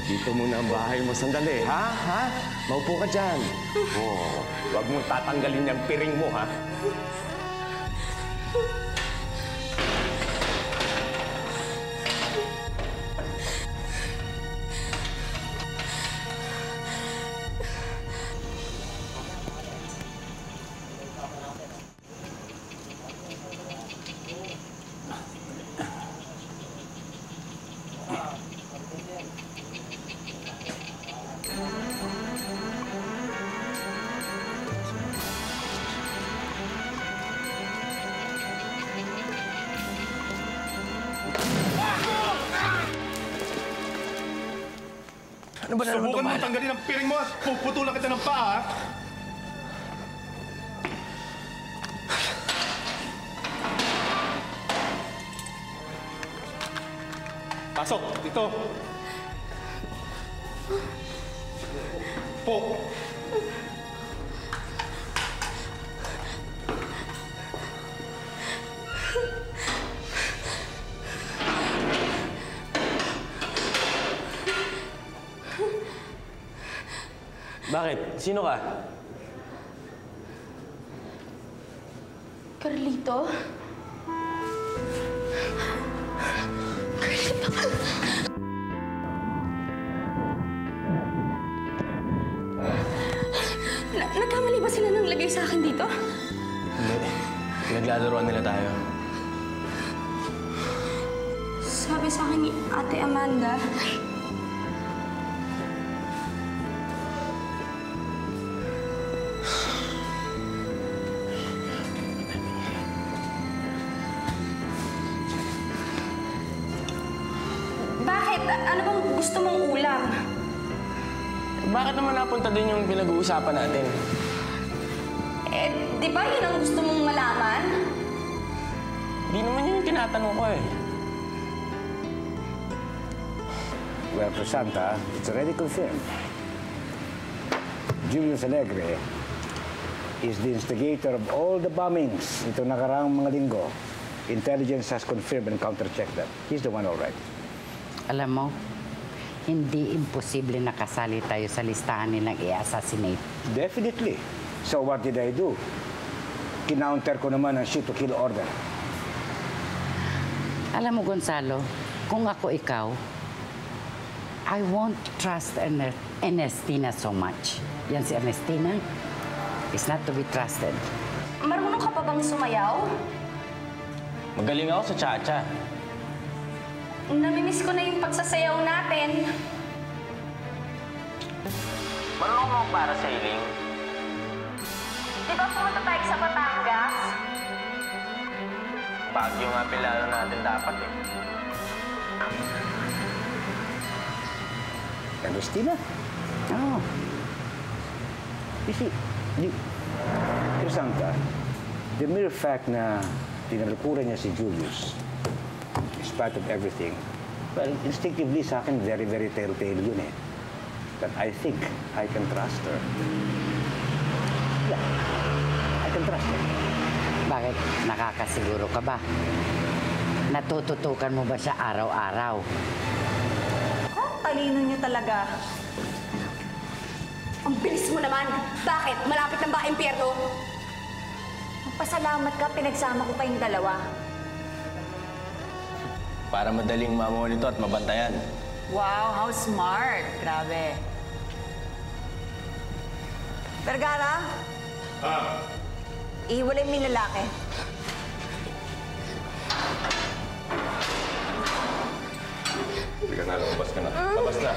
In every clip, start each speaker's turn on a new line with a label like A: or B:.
A: Dito muna ang bahay mo. Sandali, ha? Ha? Maupo ka dyan. Oh, huwag mong tatanggalin yung piring mo, ha?
B: Ano ba na naman
C: Subukan mo tanggalin ang piring mo at puputulan kita ng paa, ha? Pasok! Dito! Po!
A: Bakit? Sino ka?
D: Carlito? Nagkamali ba sila nang lagay sa akin dito?
B: Hindi. Naglalaroan nila tayo.
D: Sabi sa akin ni Ate Amanda, bakit? Ano bang gusto mong ulam?
B: Bakit naman napunta din yung pinag-uusapan natin?
D: Eh, di ba yun ang gusto mong malaman?
B: Di naman yun yung tinatanong ko eh.
E: Well, Prasanta, it's already confirmed. Julius Alegre is the instigator of all the bombings itong nakaraang mga linggo. Intelligence has confirmed and counter-checked that. He's the one all right.
F: Alam mo, hindi imposible na kasali tayo sa listahan nilang i-assassinate.
E: Definitely. So what did I do? Kinounter ko naman ang shoot-to-kill order.
F: Alam mo, Gonzalo, kung ako ikaw, I won't trust Ernestina so much. Yan si Ernestina is not to be trusted.
D: Marunong ka pa bang sumayaw?
B: Magaling ako sa cha-cha.
D: Namimiss ko na yung pagsasayaw natin.
B: Marunong mo para sailing.
D: Di ba pumunta tayo sa Batangas?
B: Baguio nga pilalo natin dapat eh.
E: Ernestina?
F: Oh.
E: You see, Prasanta, the mere fact na tinalikuran niya si Julius, in spite of everything, well, instinctively sa akin, very, very telltale yun eh. That I think I can trust her. Yeah, I can trust her.
F: Bakit? Nakakasiguro ka ba? Natututukan mo ba siya araw-araw?
D: Talino niyo talaga. Ang bilis mo naman. Bakit? Malapit ng ba impyerno? Magpasalamat ka, pinagsama ko kayong dalawa.
B: Para madaling mamonitor at mabantayan.
G: Wow, how smart. Grabe. Vergara? Ihiwalay mo yung lalaki.
C: Hindi ka na, labas ka na. Labas na.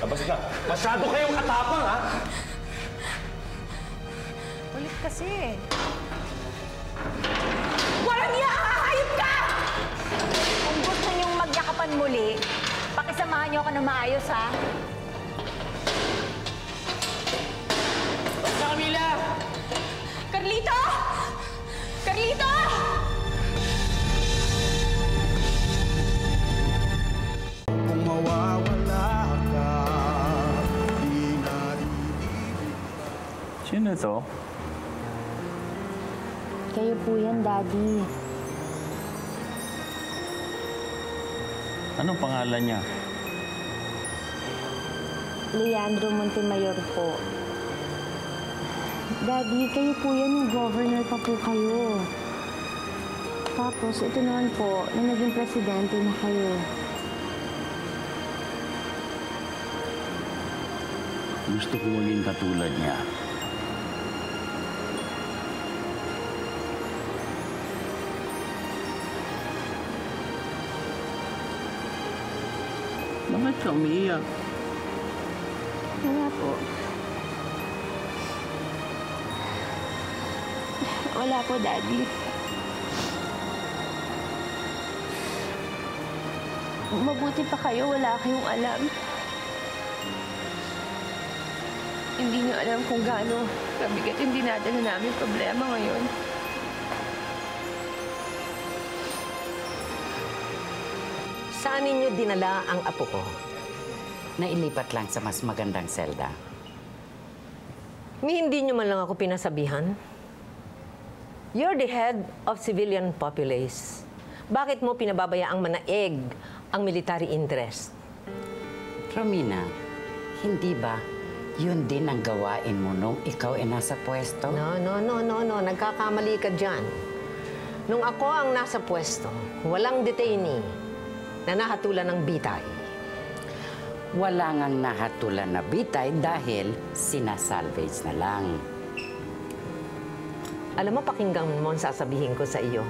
C: Labas na. Masyado kayong katapang, ha?
G: Ulit kasi.
D: Walang niya! Hayop ka!
G: Kung gusto niyong magyakapan muli, pakisamahan niyo ako na maayos, ha?
B: Basta, Camila!
D: Carlito! Carlito!
H: Kung mawawala ka, di na
B: Sino to?
I: Kayo po yan, Daddy.
B: Anong pangalan niya?
I: Leandro Montemayor po. Daddy, kayo po yan, yung governor pa po kayo. Tapos, ito naman po, na naging presidente na kayo.
E: Gusto ko maging katulad niya. Bakit ka umiiyak?
I: Wala po. Wala po, Daddy. Mabuti pa kayo, wala kayong alam. Hindi niyo alam kung gaano kabigat yung dinadala namin problema ngayon.
J: Saan ninyo dinala ang apo ko?
F: Nailipat lang sa mas magandang selda.
J: Hindi nyo man lang ako pinasabihan? You're the head of civilian populace. Bakit mo pinababayaang manaig ang military interest?
F: Romina, hindi ba yun din ang gawain mo nung ikaw ay nasa pwesto?
J: No. Nagkakamali ka dyan. Nung ako ang nasa pwesto, walang detainee na nahatulan ng bitay.
F: Wala ngang nahatulan na bitay dahil sinasalvage na lang.
J: Alam mo, pakinggan mo ang sasabihin ko sa iyo.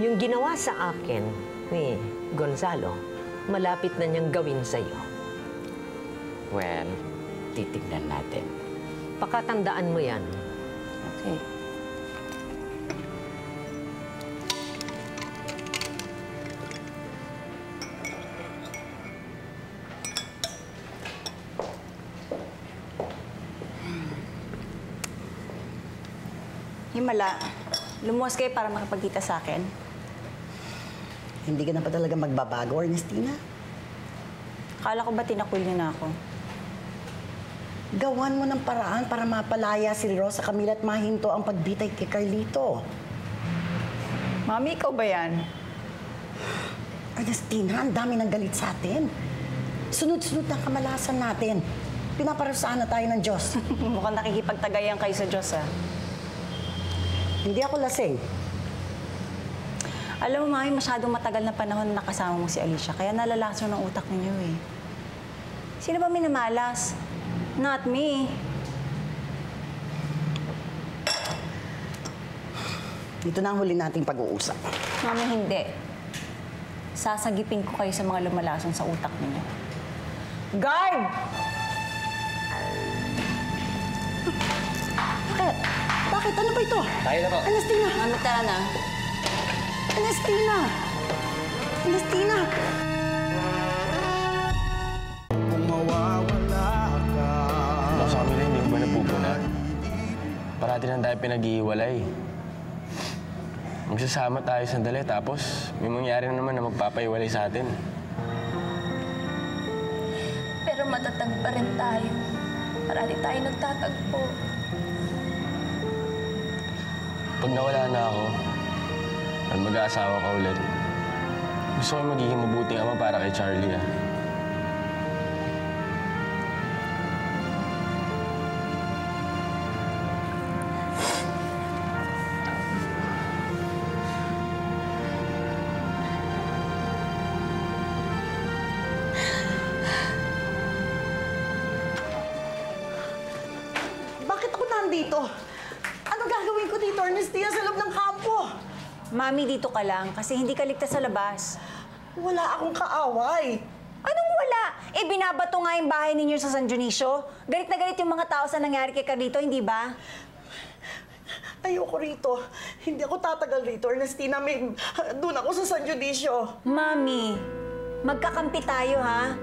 J: Yung ginawa sa akin ni Gonzalo, malapit na niyang gawin sa iyo.
F: Well, titignan natin.
J: Pakatandaan mo yan.
F: Okay.
G: Himala, lumuwas kayo para makapagkita sa akin.
K: Hindi ka na pa talaga magbabago, Ernestina?
G: Akala ko ba tinakwil niyo na ako?
K: Gawan mo ng paraan para mapalaya si Rosa Camila at mahinto ang pagbitay kay Carlito.
G: Mami, ikaw ba yan?
K: Ernestina, ang dami ng galit sa atin. Sunod-sunod na kamalasan natin. Pinaparusahan na tayo ng Diyos.
G: Mukhang nakikipagtagayan kayo sa Diyos, ah.
K: Hindi ako lasing.
G: Alam mo, Mami, masyadong matagal na panahon na nakasama mo si Alicia, kaya nalalaso ng utak ninyo, eh. Sino ba minamalas? Not me.
K: Dito na ang huli nating pag-uusap.
G: Mami, hindi. Sasagipin ko kayo sa mga lumalason sa utak ninyo. Guard!
K: Bakit? Bakit? Ano ba ito?
A: Tayo na po.
K: Ernestina!
G: Mami, tara na.
K: Ernestina! Ernestina!
H: Kung mawawala ka.
B: Sa kanila, hindi ko ba napupuna? Parati lang tayo pinag-iiwalay. Magsasama tayo sandali, tapos may mangyari na naman na magpapaiwalay sa atin.
I: Pero matatag pa rin tayo. Parati tayo nagtatagpo.
B: Pag nawala na ako, at mag-aasawa ka ulit, gusto ko magiging mabuting ama para kay Charlie, ah.
K: Bakit ako nandito? Ano gagawin ko dito, Ernestina, sa loob ng kampo?
G: Mami, dito ka lang kasi hindi ka ligtas sa labas.
K: Wala akong kaaway.
G: Anong wala? Eh, binabato nga yung bahay ninyo sa San Dionisio. Galit na galit yung mga tao sa nangyari kay Carlito, hindi ba?
K: Ayoko rito. Hindi ako tatagal rito, Ernestina. Doon ako sa San Dionisio.
G: Mami, magkakampi tayo, ha?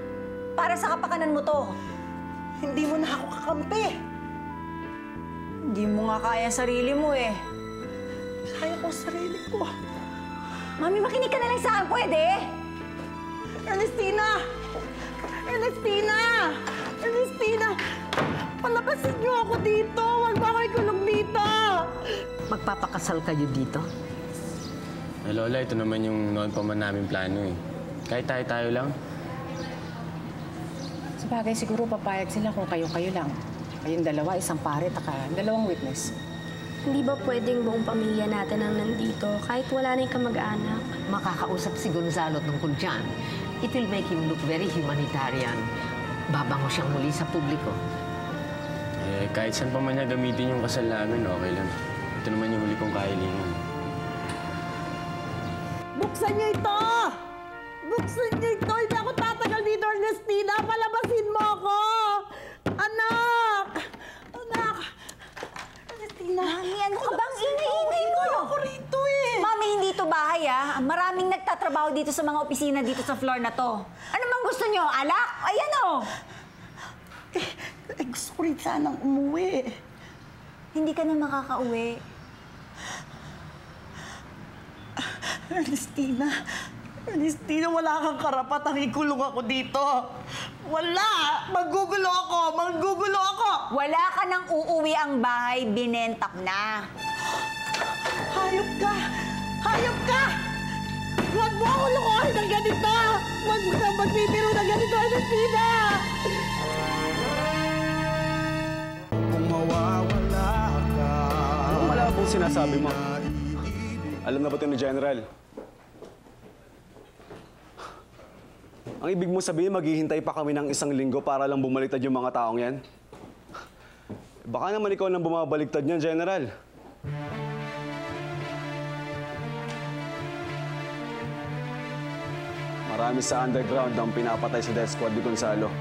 G: Para sa kapakanan mo to.
K: Hindi mo na ako kakampi.
G: Hindi mo nga kaya sarili mo, eh.
K: Kaya ko sarili ko.
G: Mami, makinig ka na lang sa akin, pwede?
K: Ernestina! Ernestina! Ernestina! Palabasin niyo ako dito! Huwag mo ako ikulong dito!
J: Magpapakasal kayo dito?
B: Eh, Lola, ito naman yung noon pa man namin plano, eh. Kahit tayo-tayo lang.
L: Sabagay, siguro papayag sila kung kayo-kayo lang. Kayong dalawa, isang pare, taka dalawang witness.
I: Hindi ba pwedeng buong pamilya natin ang nandito kahit wala na yung kamag-anak?
J: Makakausap si Gonzalo tungkol dyan. It will make him look very humanitarian. Babango siyang muli sa publiko.
B: Eh, kahit saan pa man niya gamitin yung kasal namin, okay lang. Ito naman yung huli kong kahilingan.
K: Buksan niyo ito! Buksan niyo ito! Hindi ako tatagal dito, Ernestina! Palabasin mo ako! Anak! Anak! Ernestina!
G: Mami, ano ka bang ingay-ingay mo?
K: Ayoko rito eh!
G: Mami, hindi to bahay ah. Maraming nagtatrabaho dito sa mga opisina dito sa floor na to. Ano bang gusto nyo? Alak? Ayan oh!
K: Gusto ko rin sanang umuwi.
G: Hindi ka na makakauwi.
K: Ernestina, wala kang karapatang ikulong ako dito. Wala! Manggugulo ako!
G: Wala ka nang uuwi ang bahay, binenta ko na.
K: Hayop ka! Hayop ka! Huwag mo ako lukuhin ng ganito! Huwag mo kang magbibiro ng ganito, Ernestina!
H: Kung mawawala ka.
A: Anong malabong sinasabi mo? Alam na ba ito ni General? Ang ibig mo sabihin, maghihintay pa kami ng 1 linggo para lang bumaliktad yung mga taong yan? Baka naman ikaw nang bumabaliktad niyan, General. Marami sa underground ang pinapatay sa death squad ni Gonzalo.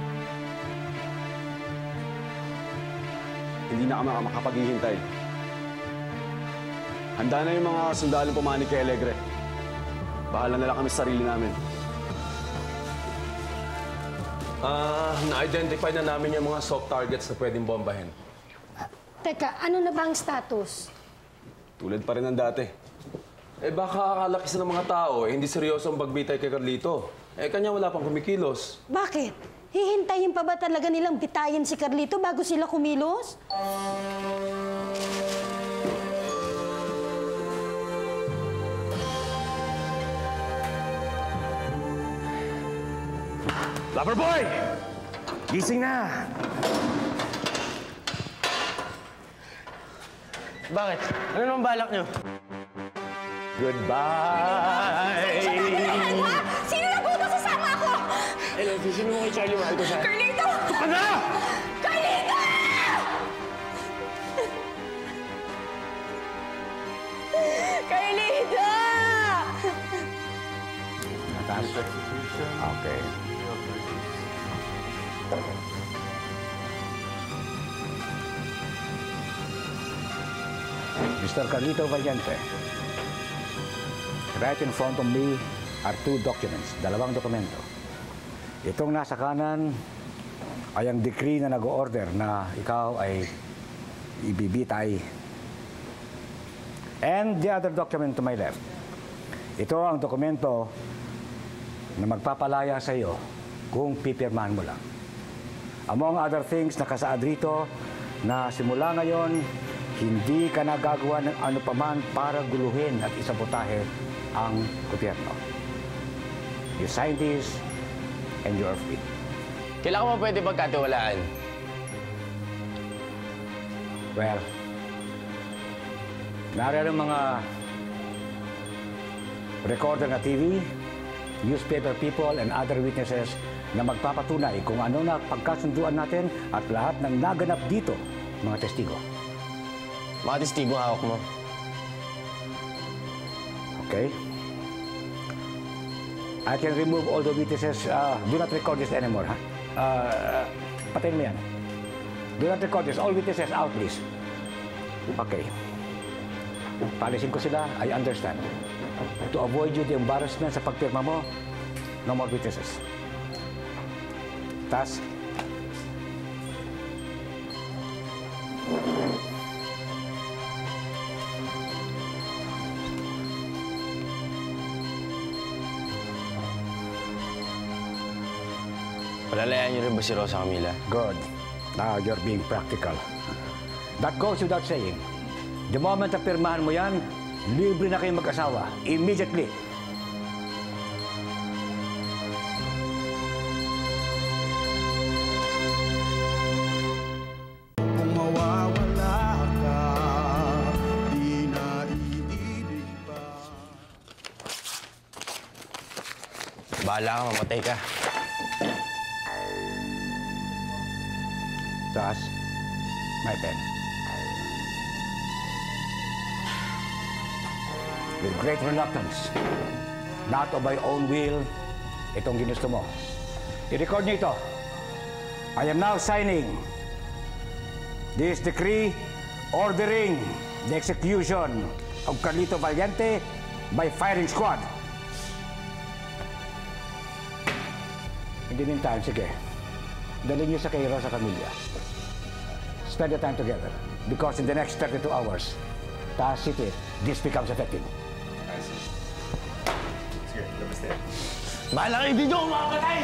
A: Hindi na kami makapaghihintay. Handa na yung mga sundalong pumanik kay Alegre. Bahala na lang kami sa sarili namin.
C: Na-identify na namin yung mga soft targets na pwedeng bombahin.
I: Teka, ano na ba ang status?
A: Tulad pa rin ng dati.
C: Eh baka akalakis na ng mga tao, hindi seryoso ang pagbitay kay Carlito. Eh kanya wala pang kumikilos.
I: Bakit? Hihintayin pa ba talaga nilang bitayin si Carlito bago sila kumilos?
A: Loverboy! Gising na!
B: Bakit? Ano naman balak niyo?
A: Goodbye!
G: Sino nagutos sa sama ko?
B: Hello, sino mo kay Charlie Mahal ko siya?
G: Carlito!
A: Ano?
G: Carlito! Carlito!
E: Natas? Okay. Mr. Carlito Valiente, right in front of me are 2 documents, 2 dokumento. Itong nasa kanan ay ang decree na nag-order na ikaw ay ibibitay. And the other document to my left. Ito ang dokumento na magpapalaya sa iyo kung pipirmahan mo lang. Among other things, nakasaad rito na simula ngayon, hindi ka nagagawa ng ano paman para guluhin at isabotahe ang gobyerno. You sign this and you are free.
B: Kailan mo pwede pagkatiwalaan?
E: Well, narito ang mga recorder na TV, newspaper people, and other witnesses na magpapatunay kung ano na pagkasunduan natin at lahat ng naganap dito, mga testigo.
B: Mga testigo hawak mo.
E: Okay? I can remove all the witnesses. Do not record this anymore, ha? Patayin mo yan. Do not record this. All witnesses out, please. Okay. Palisin ko sila, I understand. To avoid you the embarrassment sa pagpirma mo, no more witnesses. Tas.
B: Palalayan niyo rin ba si Rosa Camila?
E: Good. Now you're being practical. That goes without saying. The moment na pirmahan mo yan, libre na kayong mag-asawa. Immediately.
B: Bahala ka, mamatay ka.
E: Thus, my pen. With great reluctance, not of my own will, itong ginusto mo. I-record niyo ito. I am now signing this decree ordering the execution of Carlito Valiente by firing squad. In the meantime, sige, dalhin niyo sa kay Rosa Camilla. Spend the time together because in the next 32 hours, Taas City, this becomes effective.
B: Sige, labas tayo. Bahala kayo, hindi nyo makakatay!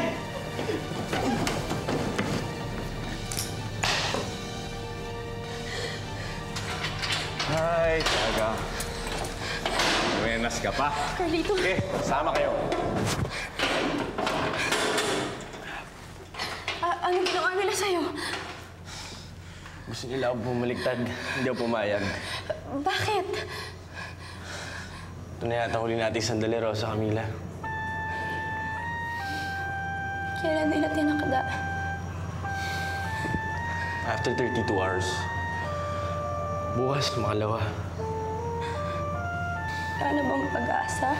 M: Hi, Tiaga. Buenas ka pa.
D: Carlito.
M: Okay, sama kayo.
D: Ano ginawa nila sa'yo?
B: Gusto nila ako bumaligtad. Hindi ako pumayag.
D: Bakit?
B: Ito na yata huli natin sandali, Rosa Camila.
D: Kailan nila tinakda?
B: After 32 hours. Bukas, makalawa.
D: Wala na bang pag-asa?